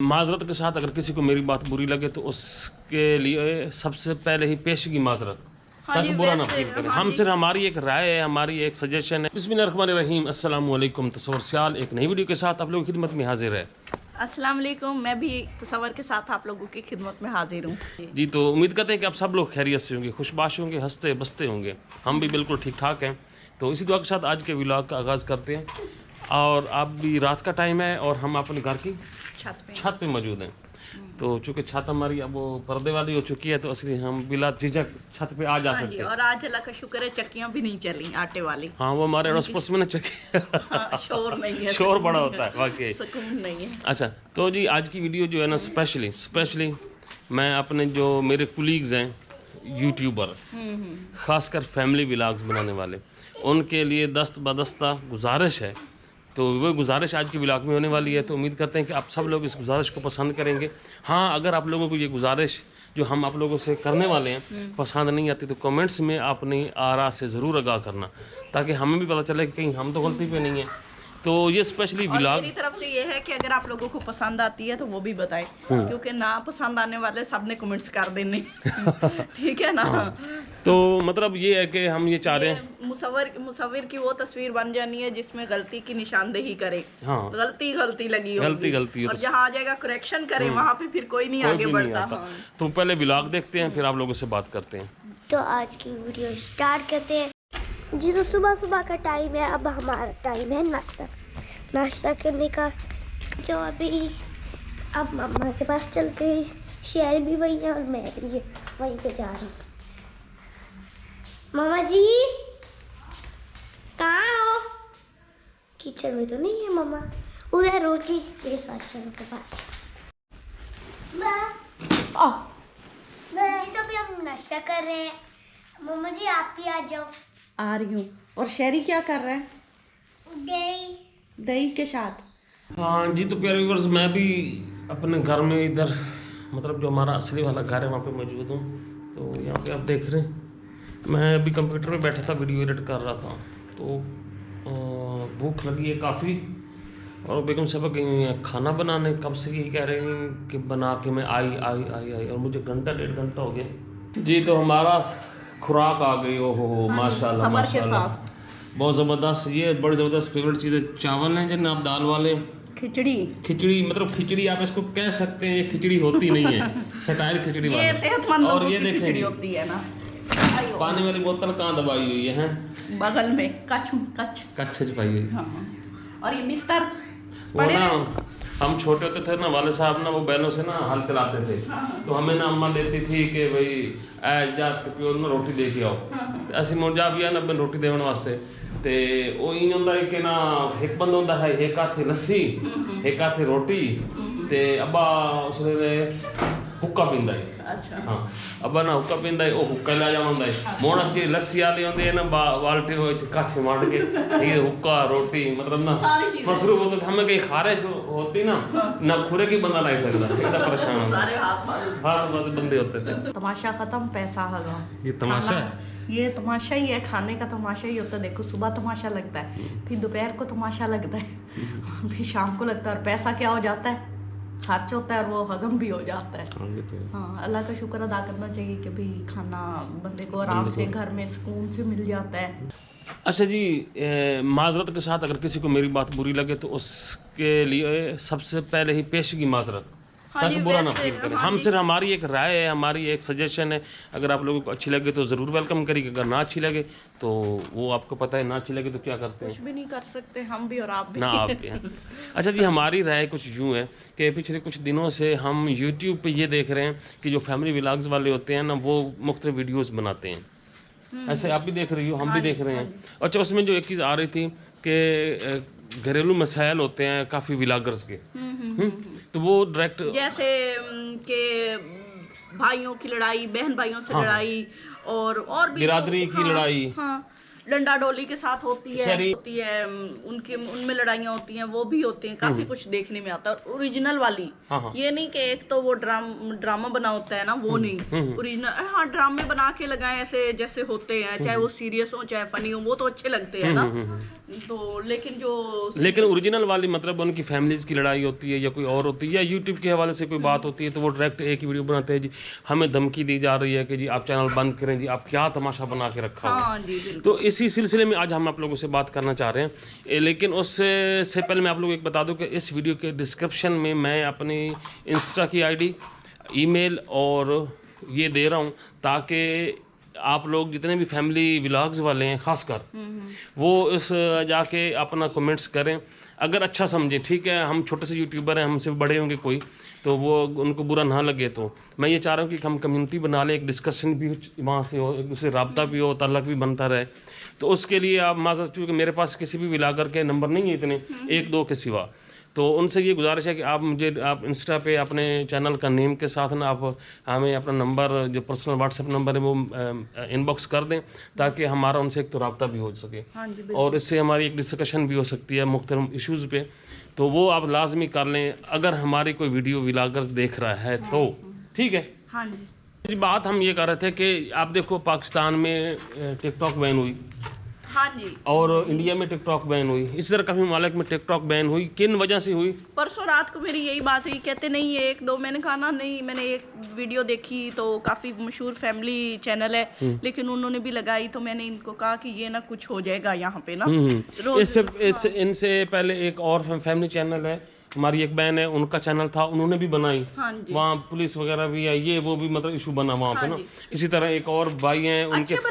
माजरत के साथ अगर किसी को मेरी बात बुरी लगे तो उसके लिए सबसे पहले ही पेशगी माजरत, ताकि बुरा ना फील करें। हम सिर्फ हमारी एक राय है, हमारी एक सजेशन है। बिस्मिल्लाहिर्रहमानिर्रहीम, अस्सलाम वालेकुम। तसव्वुर सियाल एक नई वीडियो के साथ आप लोगों की खिदमत में हाजिर है। अस्सलाम वालेकुम, मैं भी तसव्वुर के साथ आप लोगों की खिदमत में हाजिर हूँ जी। तो उम्मीद करते हैं कि आप सब लोग खैरियत से होंगे, खुशबाश होंगे, हंसते बसते होंगे। हम भी बिल्कुल ठीक ठाक हैं। तो इसी दुआ के साथ आज के व्लॉग का आगाज़ करते हैं। और अब भी रात का टाइम है और हम अपने घर की छत पे मौजूद हैं। तो चूँकि छत हमारी अब वो पर्दे वाली हो चुकी है, तो असली हम बिला झिझक छत पे आ जा सकते हैं। और आज अल्लाह का शुक्र है चक्कियाँ भी नहीं चली आटे वाली। हाँ, वो हमारे अड़ोस पड़ोस में ना चक्की शोर नहीं है, शोर बड़ा होता है वाकई, सुकून नहीं है। अच्छा, तो जी आज की वीडियो जो है ना स्पेशली मैं अपने जो मेरे कुलीग्स हैं यूट्यूबर, ख़ासकर फैमिली व्लॉग्स बनाने वाले, उनके लिए दस्त बदस्ता गुजारिश है। तो वो गुजारिश आज की व्लॉग में होने वाली है। तो उम्मीद करते हैं कि आप सब लोग इस गुजारिश को पसंद करेंगे। हाँ, अगर आप लोगों को ये गुजारिश जो हम आप लोगों से करने वाले हैं पसंद नहीं आती, तो कमेंट्स में अपनी आरा से ज़रूर आगाह करना, ताकि हमें भी पता चले कि कहीं हम तो गलती पे नहीं है। तो ये स्पेशली व्लॉग मेरी तरफ से ये है कि अगर आप लोगों को पसंद आती है तो वो भी बताएं, क्योंकि ना पसंद आने वाले सब ने कमेंट्स कर देने ठीक है ना। तो मतलब ये है कि हम ये चाह रहे हैं मुसव्विर की वो तस्वीर बन जानी है जिसमें गलती की निशानदेही करे। हाँ, गलती लगी होगी, गलती और जहाँ आ जाएगा करेक्शन करे, वहाँ पे फिर कोई नहीं आगे बढ़ता। हाँ। तो पहले व्लॉग देखते हैं, फिर आप लोगों से बात करते हैं। तो आज की वीडियो स्टार्ट करते हैं जी। तो सुबह का टाइम है, अब हमारा टाइम है नाश्ता करने का। तो अभी अब मम्मा के पास चलते हैं, शेर भी वही है और मैं भी वहीं पे जा रहा हूँ। मामा जी कहाँ हो? किचन में तो नहीं है मम्मा, उधर रोटी मेरे साथ के पास। जी तो अभी हम नाश्ता कर रहे हैं। मम्मा जी आप भी आ जाओ। आ रही हूँ। और शेरी क्या कर रहा है? दही के साथ। हाँ जी, तो प्यारे व्यूअर्स, मैं भी अपने घर में इधर, मतलब जो हमारा असली वाला घर है वहाँ पे मौजूद हूँ। तो यहाँ पे आप देख रहे हैं, मैं अभी कंप्यूटर में बैठा था, वीडियो एडिट कर रहा था। तो भूख लगी है काफ़ी, और बेगम साहब गई हैं खाना बनाने। कब से यही कह रहे हैं कि बना के मैं आई, और मुझे घंटा 1.5 घंटा हो गया जी। तो हमारा खुराक आ गई। ओहो माशाल्लाह माशाल्लाह, बहुत ज़बरदस्त। ये बड़ी ज़बरदस्त फेवरेट चीज़ है। चावल हैं जिन आप दाल वाले, खिचड़ी मतलब खिचड़ी आप इसको कह सकते हैं, ये खिचड़ी होती नहीं है स्टाइल खिचड़ी वाली। और ये देखें होती है ना, पानी वाली बोतल कहाँ दबाई हुई है बगल में कच्छ छुपाई हुई। हाँ। और ये बिस्तर वो ना, हम छोटे होते थे ना, वाले साहब ना वो बैलों से ना हल चलाते थे। तो हमें ना अम्मा देती थी कि भाई जा के प्यो ना रोटी दे के आओ। असि मुंजा भी है ना रोटी देने वास्ते। ते वो इन होंदा है कि ना एक बंद होंदा है, एक हाथे लस्सी एक हाथे रोटी, ते अब्बा उसने हुक्का पींदा है। अच्छा। हाँ, अब्बा ना हुक्का पींदा है, वो हुक्का ला जावंदा है। मोण के लस्सी वाले होंदे है ना, बाल्टी हो काछे मार के ये हुक्का रोटी, मतलब ना मसरूफ होते। हमें कहीं खारिश होती ना खुरे की बंदा लाई सकता, इतना परेशान होता, सारे हाथ बंदे होते थे। तमाशा खत्म, पैसा हगा। ये तमाशा है, ये तमाशा ही है, खाने का तमाशा ही होता है। देखो सुबह तमाशा लगता है, फिर दोपहर को तमाशा लगता है, फिर शाम को लगता है। और पैसा क्या हो जाता है, खर्च होता है और वो हजम भी हो जाता है। हाँ, अल्लाह का शुक्र अदा करना चाहिए कि भाई खाना बंदे को आराम से घर में सुकून से मिल जाता है। अच्छा जी, माजरत के साथ अगर किसी को मेरी बात बुरी लगे तो उसके लिए सबसे पहले ही पेशगी माजरत, ताकि बुरा ना फील करें। हम सिर्फ हमारी एक राय है, हमारी एक सजेशन है। अगर आप लोगों को अच्छी लगे तो ज़रूर वेलकम करिए, अगर ना अच्छी लगे तो वो आपको पता है, ना अच्छी लगे तो क्या करते हैं, कुछ भी नहीं कर सकते हम भी और आप भी ना आप भी हैं। अच्छा जी, हमारी राय कुछ यूँ है कि पिछले कुछ दिनों से हम यूट्यूब पे ये देख रहे हैं कि जो फैमिली व्लॉग्स वाले होते हैं ना, वो मुख्तलिफ वीडियोज़ बनाते हैं। ऐसे आप भी देख रही हो, हम भी देख रहे हैं। अच्छा, उसमें जो एक चीज़ आ रही थी कि घरेलू मसाइल होते हैं काफ़ी व्लॉगर्स के, तो वो डायरेक्ट जैसे कि भाइयों की लड़ाई, बहन भाइयों से लड़ाई, और भी बिरादरी की लड़ाई। हाँ, डंडा डोली के साथ होती है उनके उनमें लड़ाइयाँ होती हैं, वो भी होती हैं, काफी कुछ देखने में आता है। ओरिजिनल वाली, ये नहीं कि एक तो वो ड्रामा बना होता है ना, वो नहीं, ओरिजिनल। हाँ, ड्रामे बना के लगाए ऐसे जैसे होते हैं, चाहे वो सीरियस हो चाहे फनी हो, वो तो अच्छे लगते हैं ना। तो लेकिन ओरिजिनल वाली मतलब उनकी फैमिलीज की लड़ाई होती है या कोई और होती है या यूट्यूब के हवाले से कोई बात होती है, तो वो डायरेक्ट एक ही वीडियो बनाते हैं जी, हमें धमकी दी जा रही है कि जी आप चैनल बंद करें, जी आप क्या तमाशा बना के रखा है। तो इसी सिलसिले में आज हम आप लोगों से बात करना चाह रहे हैं। लेकिन उससे पहले मैं आप लोगों को एक बता दूं कि इस वीडियो के डिस्क्रिप्शन में मैं अपनी इंस्टा की आईडी, ईमेल और ये दे रहा हूं, ताकि आप लोग जितने भी फैमिली व्लॉग्स वाले हैं खासकर वो इस जाके अपना कमेंट्स करें, अगर अच्छा समझे, ठीक है। हम छोटे से यूट्यूबर हैं, हमसे बड़े होंगे कोई, तो वो उनको बुरा ना लगे। तो मैं ये चाह रहा हूँ कि हम कम्युनिटी बना लें, एक डिस्कशन भी वहाँ से हो, एक दूसरे रब्ता भी हो, ताल्लुक भी बनता रहे। तो उसके लिए आप माज़ा, क्योंकि मेरे पास किसी भी व्लॉगर के नंबर नहीं है इतने, एक दो के सिवा, तो उनसे ये गुजारिश है कि आप इंस्टा पे अपने चैनल का नेम के साथ ना आप हमें अपना नंबर, जो पर्सनल व्हाट्सएप नंबर है, वो इनबॉक्स कर दें, ताकि हमारा उनसे एक तो रब्ता भी हो सके। और इससे हमारी एक डिस्कशन भी हो सकती है मुख्तलिफ इश्यूज़ पे। तो वो आप लाजमी कर लें अगर हमारी कोई वीडियो व्लॉगर्स देख रहा है तो, ठीक है। हाँ जी। बात हम ये कर रहे थे कि आप देखो पाकिस्तान में टिकटॉक बैन हुई, हाँ जी, और इंडिया में टिकटॉक बैन हुई, इस तरह काफ़ी ममालिक में टिकटॉक बैन हुई। किन वजह से हुई? परसों रात को मेरी यही बात हुई, कहते नहीं ये एक दो, मैंने कहा ना नहीं, मैंने एक वीडियो देखी तो काफ़ी मशहूर फैमिली चैनल है, लेकिन उन्होंने भी लगाई, तो मैंने इनको कहा कि ये ना कुछ हो जाएगा यहाँ पे ना। इनसे पहले एक और फैमिली चैनल है, हमारी एक बहन है, उनका चैनल था, उन्होंने भी बनाई, वहाँ पुलिस वगैरह भी आई, ये वो भी मतलब इशू बना वहाँ पे ना। इसी तरह एक और भाई हैं, उनके अच्छे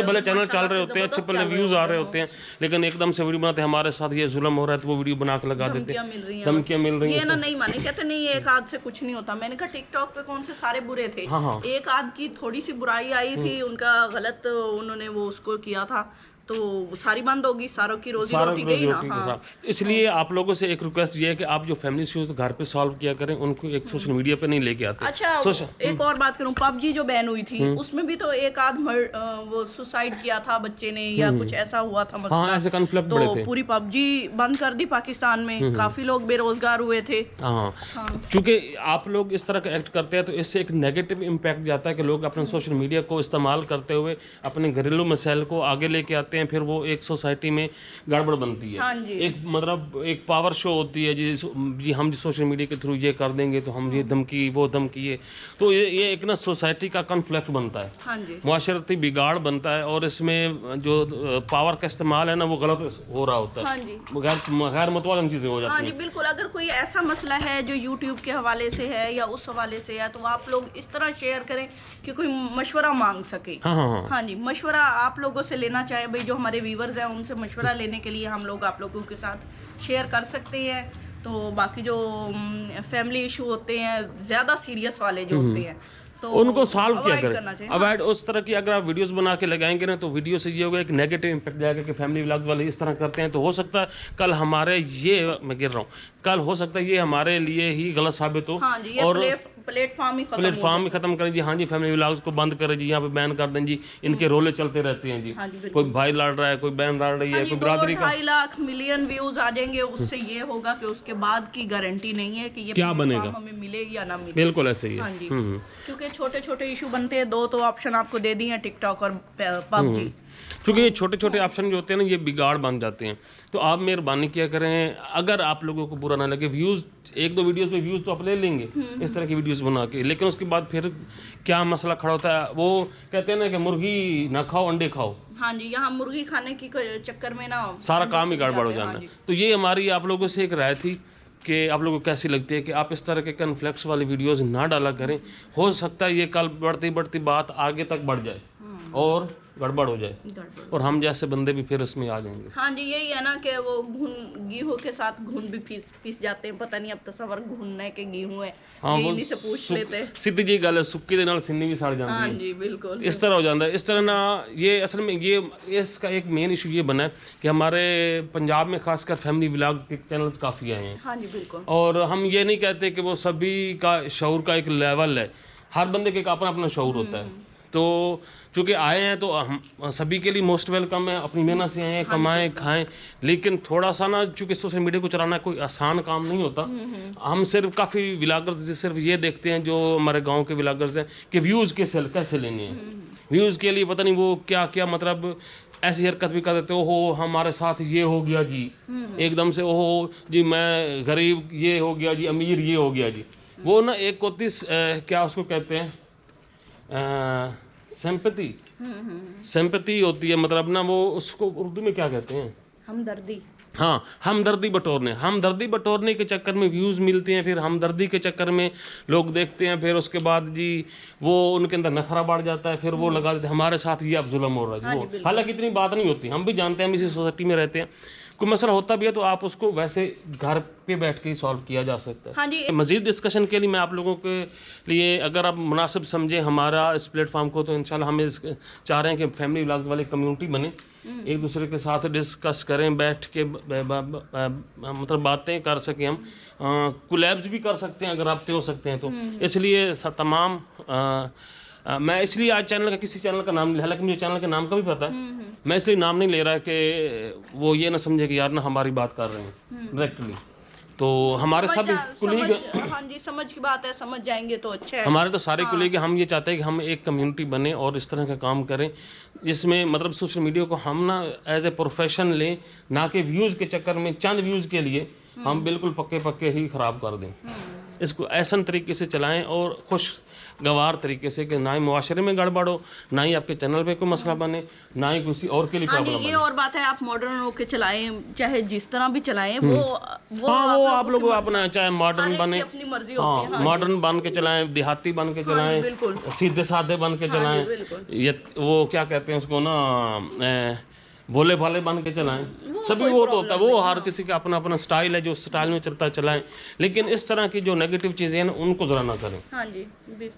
भले चैनल चल रहे होते हैं, अच्छे भले व्यूज आ रहे होते हैं, लेकिन एकदम से वीडियो बनाते हैं हमारे साथ ये जुल्म हो रहा है, तो वो वीडियो बना के लगा देते हैं, धमकियाँ मिल रही हैं। ये ना नहीं माने, कहते नहीं ये एक आध से कुछ नहीं होता। मैंने कहा टिकटॉक पे कौन से सारे बुरे थे, एक आध की थोड़ी सी बुराई आई थी, उनका गलत उन्होंने वो उसको किया था, तो सारी बंद होगी, सारों की रोजी रोटी गई ना। हाँ। इसलिए आप लोगों से एक रिक्वेस्ट ये है कि आप जो फैमिली इश्यूज घर पे सॉल्व किया करें, उनको एक सोशल मीडिया पे नहीं लेके आते। अच्छा, एक और बात करूं, पबजी जो बैन हुई थी उसमें भी तो एक आध वो सुसाइड किया था बच्चे ने या कुछ ऐसा हुआ था मसला। हाँ, ऐसे कॉन्फ्लिक्ट बड़े थे। पूरी पबजी बंद कर दी पाकिस्तान में, काफी लोग बेरोजगार हुए थे। क्योंकि आप लोग इस तरह का एक्ट करते हैं तो इससे एक नेगेटिव इम्पैक्ट जाता है कि लोग अपने सोशल मीडिया को इस्तेमाल करते हुए अपने घरेलू मसाइल को आगे लेके आते हैं, फिर वो एक सोसाइटी में गड़बड़ बनती है। एक मतलब एक पावर शो होती है जी, हम सोशल मीडिया के थ्रू ये कर देंगे तो हम ये धमकी वो धमकी है, तो ये एक ना सोसाइटी का कॉन्फ्लिक्ट बनता है, मुआशरती बिगाड़ बनता है, और इसमें जो पावर का इस्तेमाल है ना वो गलत हो रहा होता है, गैर मुतवाज़न चीज़ें हो जाती हैं। बिल्कुल, अगर कोई ऐसा मसला है जो यूट्यूब के हवाले से है या उस हवाले से है, तो आप लोग इस तरह शेयर करें कि कोई मशवरा मांग सके। हाँ जी, मशवरा आप लोगों से लेना चाहे, भाई जो हमारे व्यूवर्स हैं उनसे मशवरा लेने के लिए हम लोग आप लोगों के साथ शेयर कर सकते हैं। तो बाकी जो फैमिली इशू होते हैं, ज़्यादा सीरियस वाले जो होते हैं, तो उनको सॉल्व किया करें, अवॉइड उस तरह की। अगर आप वीडियोस बना के लगाएंगे ना तो वीडियो से ये होगा एक नेगेटिव इम्पैक्ट जाएगा कि फैमिली व्लॉग वाले इस तरह करते हैं, तो हो सकता है कल हमारे मैं गिर रहा हूँ, कल हो सकता है ये हमारे लिए ही गलत साबित हो। हाँ जी, और प्लेटफॉर्म ही खत्म करें जी। हाँ जी, फैमिली व्लॉग्स को बंद करें जी, यहाँ पे बैन कर दें जी, इनके रोले चलते रहते हैं जी, कोई भाई लड़ रहा है, कोई बहन लड़ रही है, कोई बरादरी का 2-2.5 लाख मिलियन व्यूज आ जाएंगे, उससे ये होगा कि उसके बाद की गारंटी नहीं है कि ये क्या बनेगा, हमें मिलेगी या ना मिलेगी। बिल्कुल ऐसे ही है। हाँ जी, क्योंकि छोटे छोटे इशू बनते हैं, दो तो ऑप्शन आपको दे दिए हैं, टिकटॉक और पबजी। क्योंकि ये छोटे छोटे ऑप्शन जो होते हैं ना, ये बिगाड़ बन जाते हैं। तो आप मेहरबानी किया करें, अगर आप लोगों को बुरा ना लगे, व्यूज़ एक दो वीडियोस पे व्यूज़ तो आप ले लेंगे इस तरह की वीडियोस बना के, लेकिन उसके बाद फिर क्या मसला खड़ा होता है, वो कहते हैं ना कि मुर्गी ना खाओ अंडे खाओ। हाँ जी, यहाँ मुर्गी खाने की चक्कर में ना सारा काम ही गड़बड़ हो जाना है। तो ये हमारी आप लोगों से एक राय थी कि आप लोगों को कैसी लगती है कि आप इस तरह के कॉन्फ्लिक्ट्स वाली वीडियोस ना डाला करें। हो सकता है ये कल बढ़ती बढ़ती बात आगे तक बढ़ जाए और गड़बड़ हो जाए और हम जैसे बंदे भी फिर इसमें आ जाएंगे। हाँ जी, यही है ना कि वो गेहूं के साथ घुन भी पीस जाते हैं, पता नहीं अब तस्वर घुनने के गेहूं है। हाँ, इन्हीं से पूछ लेते हैं। सीधी जी गल है, सुक्की दे नाल सिन्नी भी सड़ जाती है। हाँ जी, बिल्कुल इस तरह हो जाता है। इस तरह ना ये असल में ये इसका एक मेन इशू ये बना है कि हमारे पंजाब में खासकर फैमिली व्लॉग के चैनल्स काफ़ी आए हैं। हाँ जी, बिल्कुल। और हम ये नहीं कहते कि वो सभी का शऊर का एक लेवल है, हर बंदे के अपना अपना शऊर होता है। तो चूँकि आए हैं तो हम सभी के लिए मोस्ट वेलकम है, अपनी मेहनत से आए हैं, कमाएं खाएं, लेकिन थोड़ा सा ना चूँकि सोशल मीडिया को चलाना कोई आसान काम नहीं होता। हम सिर्फ काफ़ी व्लॉगर्स सिर्फ ये देखते हैं जो हमारे गांव के व्लॉगर्स हैं कि व्यूज़ कैसे लेने हैं, व्यूज़ के लिए पता नहीं वो क्या क्या मतलब ऐसी हरकत भी कर देते हो हमारे साथ ये हो गया जी, एकदम से ओहो जी मैं गरीब ये हो गया जी, अमीर ये हो गया जी। वो ना एक होती क्या उसको कहते हैं सिंपैथी होती है, मतलब ना वो उसको उर्दू में क्या कहते हैं, हमदर्दी। हाँ, हमदर्दी बटोरने के चक्कर में व्यूज़ मिलते हैं, फिर हमदर्दी के चक्कर में लोग देखते हैं, फिर उसके बाद जी वो उनके अंदर नखरा बढ़ जाता है, फिर वो लगा देते हैं हमारे साथ ये अब जुल्म हो रहा है। वो हालांकि इतनी बात नहीं होती, हम भी जानते हैं, हम इसी सोसाइटी में रहते हैं, कोई मसला होता भी है तो आप उसको वैसे घर पे बैठ के ही सॉल्व किया जा सकता है। हाँ जी। मज़ीद डिस्कशन के लिए मैं आप लोगों के लिए अगर आप मुनासिब समझें हमारा इस प्लेटफॉर्म को, तो इंशाल्लाह हम चाह रहे हैं कि फैमिली व्लॉग वाली कम्युनिटी बने, एक दूसरे के साथ डिस्कस करें, बैठ के मतलब बातें कर सकें, हम कोलैब्स भी कर सकते हैं अगर आप हो सकते हैं तो। इसलिए तमाम मैं इसलिए आज किसी चैनल का नाम, हालांकि मुझे चैनल के नाम का भी पता है, मैं इसलिए नाम नहीं ले रहा कि वो ये ना समझे कि यार ना हमारी बात कर रहे हैं डायरेक्टली, तो हमारे सब कुलीग, हाँ जी, समझ की बात है, समझ जाएंगे तो अच्छा है। हमारे तो सारे कुलीग हम ये चाहते हैं कि हम एक कम्युनिटी बने और इस तरह का काम करें जिसमें मतलब सोशल मीडिया को हम ना एज ए प्रोफेशन लें, ना कि व्यूज़ के चक्कर में चंद व्यूज़ के लिए हम बिल्कुल पक्के ही ख़राब कर दें। इसको ऐसा तरीके से चलाएं और खुशगवार तरीके से कि ना ही मुआशरे में गड़बड़ हो, ना ही आपके चैनल पे कोई मसला बने, ना ही किसी और के लिए प्रॉब्लम बने। ये और बात है, आप मॉडर्न होके चलाएं, चाहे जिस तरह भी चलाएं, वो आप लोग अपना चाहे मॉडर्न बने, अपनी मर्जी होती है। मॉडर्न बन के चलाएं, देहाती बन के चलाएं, सीधे साधे बन के चलाएं, ये वो क्या कहते हैं उसको ना भोले भाले बन के चलाएं, सभी वो तो होता है, वो हर किसी का अपना अपना स्टाइल है, जो स्टाइल में चलता चलाएं, लेकिन इस तरह की जो नेगेटिव चीज़ें हैं ना उनको ज़रा ना करें। हाँ जी।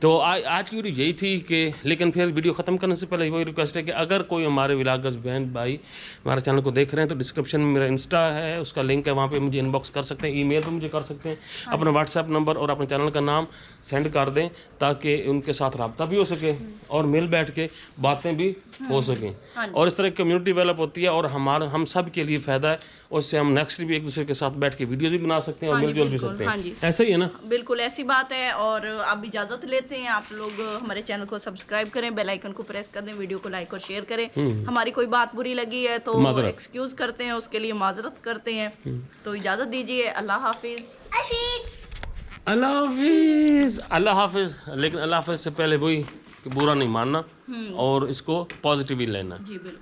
तो आज की वीडियो यही थी कि, लेकिन फिर वीडियो ख़त्म करने से पहले वही रिक्वेस्ट है कि अगर कोई हमारे व्लॉगर्स बहन भाई हमारे चैनल को देख रहे हैं तो डिस्क्रिप्शन में मेरा इंस्टा है, उसका लिंक है, वहाँ पे मुझे इनबॉक्स कर सकते हैं, ईमेल पे मुझे कर सकते हैं, अपना व्हाट्सएप नंबर और अपने चैनल का नाम सेंड कर दें ताकि उनके साथ रब्ता भी हो सके और मिल बैठ के बातें भी हो सकें, और इस तरह की कम्युनिटी डेवलप होती है और हम सब के लिए फ़ायदा है, उससे हम नेक्स्ट भी एक दूसरे के साथ बैठ के वीडियो भी बना सकते हैं और मिलजुल भी सकते हैं। ऐसा ही है ना? बिल्कुल ऐसी बात है। और आप इजाज़त लेते हैं, आप लोग हमारे चैनल को सब्सक्राइब करें, बेल आइकन को प्रेस कर दें, वीडियो को लाइक और शेयर करें। हमारी कोई बात बुरी लगी है तो एक्सक्यूज़ करते हैं, उसके लिए माजरत करते हैं। तो इजाज़त दीजिए, अल्लाह हाफिज़। अल्लाह हाफिज़। लेकिन अल्लाह हाफिज़ से पहले वही बुरा नहीं मानना और इसको पॉजिटिव ही लेना। जी बिल्कुल।